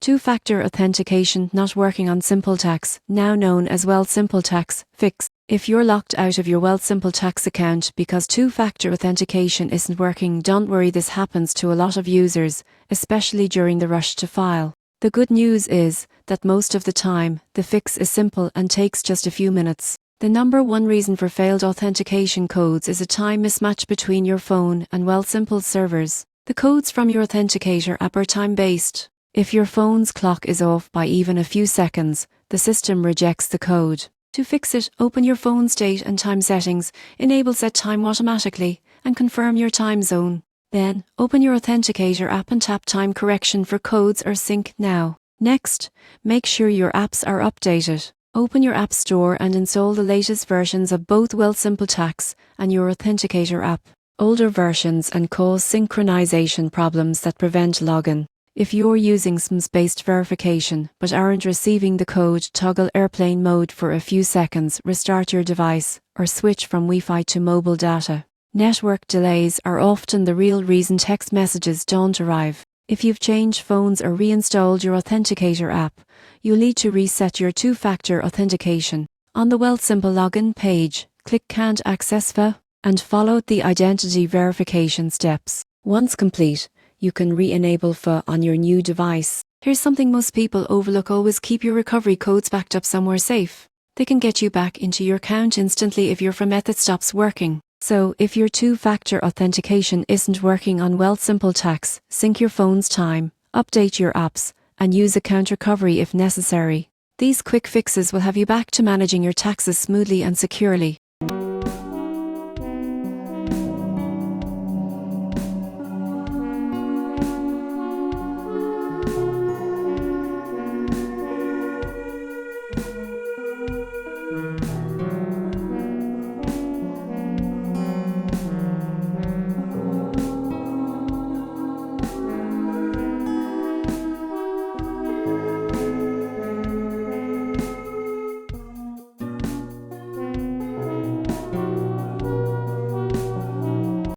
Two-factor authentication not working on SimpleTax, now known as Wealthsimple Tax Fix. If you're locked out of your Wealthsimple Tax account because two-factor authentication isn't working, don't worry, this happens to a lot of users, especially during the rush to file. The good news is that most of the time, the fix is simple and takes just a few minutes. The number one reason for failed authentication codes is a time mismatch between your phone and Wealthsimple's servers. The codes from your authenticator app are time-based. If your phone's clock is off by even a few seconds, the system rejects the code. To fix it, open your phone's date and time settings, enable set time automatically, and confirm your time zone. Then, open your authenticator app and tap time correction for codes or sync now. Next, make sure your apps are updated. Open your app store and install the latest versions of both Wealthsimple Tax and your authenticator app. Older versions and cause synchronization problems that prevent login. If you're using SIMS-based verification but aren't receiving the code, toggle airplane mode for a few seconds, restart your device, or switch from Wi-Fi to mobile data. Network delays are often the real reason text messages don't arrive. If you've changed phones or reinstalled your authenticator app, you'll need to reset your two-factor authentication. On the Wealthsimple login page, click Can't Access FA and follow the identity verification steps. Once complete, you can re-enable FA on your new device. Here's something most people overlook: always keep your recovery codes backed up somewhere safe. They can get you back into your account instantly if your FA method stops working. So, if your two-factor authentication isn't working on Wealthsimple Tax, sync your phone's time, update your apps, and use account recovery if necessary. These quick fixes will have you back to managing your taxes smoothly and securely.